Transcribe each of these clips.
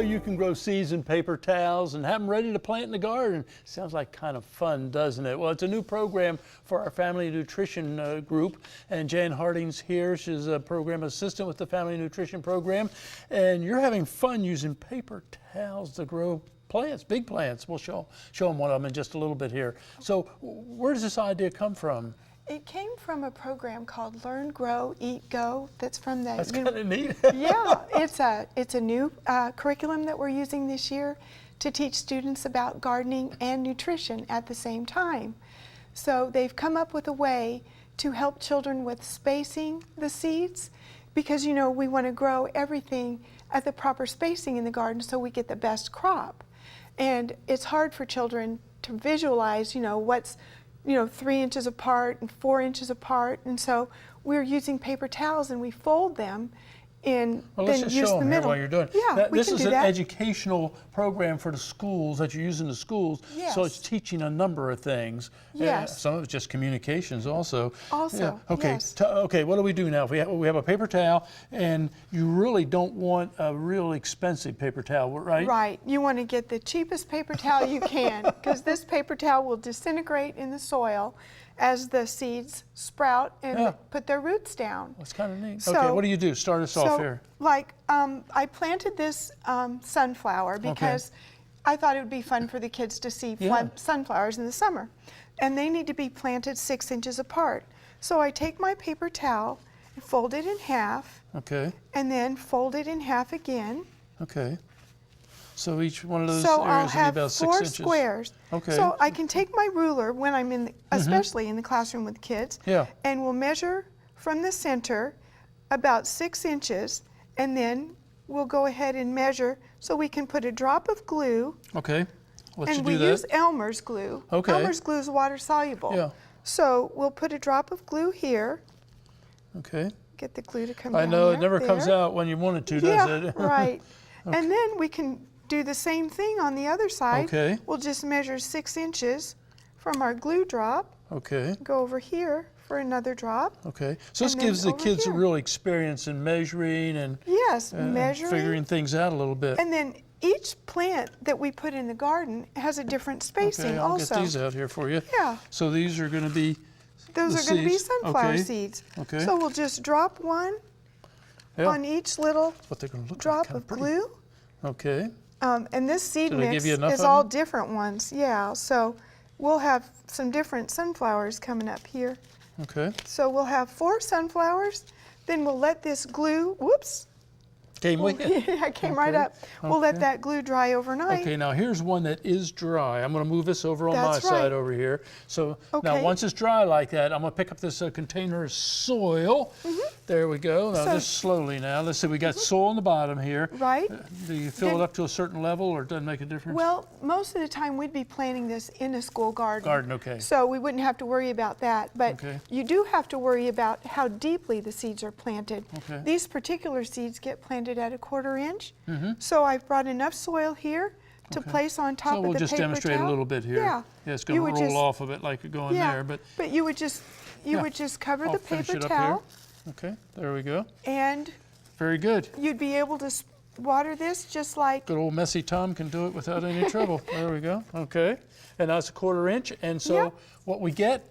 you can grow seeds in paper towels and have them ready to plant in the garden. Sounds like kind of fun, doesn't it? Well, it's a new program for our family nutrition group, and Jan Harding's here. She's a program assistant with the family nutrition program, and you're having fun using paper towels to grow plants, big plants. We'll show them one of them in just a little bit here. So where does this idea come from? It came from a program called Learn, Grow, Eat, Go. That's from the. That's kind of neat. Yeah, it's a new curriculum that we're using this year to teach students about gardening and nutrition at the same time. So they've come up with a way to help children with spacing the seeds, because you know we want to grow everything at the proper spacing in the garden so we get the best crop. And it's hard for children to visualize, what's 3 inches apart and 4 inches apart, and so we're using paper towels and we fold them and well, then let's just use show the them middle. Here while you're doing. Yeah, This is an that. educational program for the schools that you use in the schools. Yes. So it's teaching a number of things. Yes. Some of it's just communications also. Also, yeah. Okay. yes. Okay. What do we do now? We have a paper towel, and you really don't want a real expensive paper towel, right? Right. You want to get the cheapest paper towel you can, because this paper towel will disintegrate in the soil as the seeds sprout and put their roots down. That's kind of neat. So, okay, what do you do? Start us off here. Like, I planted this sunflower because I thought it would be fun for the kids to see sunflowers in the summer. And they need to be planted 6 inches apart. So I take my paper towel and fold it in half. Okay. And then fold it in half again. Okay. So each one of those so areas I'll will be have about 6 4 inches. squares. Okay. So I can take my ruler when I'm in, especially in the classroom with kids, and we'll measure from the center about 6 inches, and then we'll go ahead and measure so we can put a drop of glue. Okay. Let's and do we that. use Elmer's glue. Okay. Elmer's glue is water soluble. Yeah. So we'll put a drop of glue here. Okay. Get the glue to come I down know there, it never comes out when you want it to, does it? Yeah, right. Okay. And then we can do the same thing on the other side. Okay. We'll just measure 6 inches from our glue drop. Okay. Go over here for another drop. Okay. So this gives the kids a real experience in measuring and measuring, figuring things out a little bit. And then each plant that we put in the garden has a different spacing I'll also. get these out here for you. Yeah. So these are going to be Those are going to be sunflower seeds. Okay. So we'll just drop one on each little drop of glue. Okay. And this seed mix is all different ones. Yeah. So we'll have some different sunflowers coming up here. Okay. So we'll have 4 sunflowers. Then we'll let this glue, I came right up. We'll let that glue dry overnight. Okay, now here's one that is dry. I'm going to move this over on my side over here. So now once it's dry like that, I'm going to pick up this container of soil. There we go. Now just slowly now. Let's see, we got soil on the bottom here. Right. Do you fill it up to a certain level or it doesn't make a difference? Well, most of the time we'd be planting this in a school garden. Okay. So we wouldn't have to worry about that. But you do have to worry about how deeply the seeds are planted. Okay. These particular seeds get planted at a 1/4 inch. So I've brought enough soil here to place on top of the paper towel. So we'll just demonstrate a little bit here. Yeah. Yeah, it's going to roll off of it like going there. But you would just cover the paper towel. Okay, there we go. And very good. You'd be able to water this just like good old messy Tom can do it without any trouble. There we go. Okay. And that's a 1/4 inch. And so what we get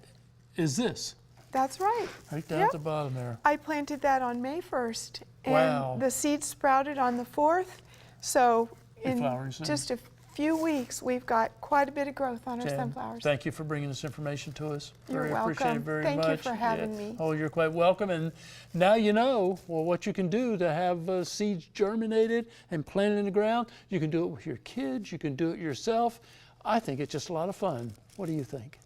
is this. That's right. Right down at the bottom there. I planted that on May 1st. And the seeds sprouted on the 4th. So in just a few weeks, we've got quite a bit of growth on our sunflowers. Thank you for bringing this information to us. You're welcome. Appreciate it very much. Thank you for having me. Oh, you're quite welcome. And now you know what you can do to have seeds germinated and planted in the ground. You can do it with your kids. You can do it yourself. I think it's just a lot of fun. What do you think?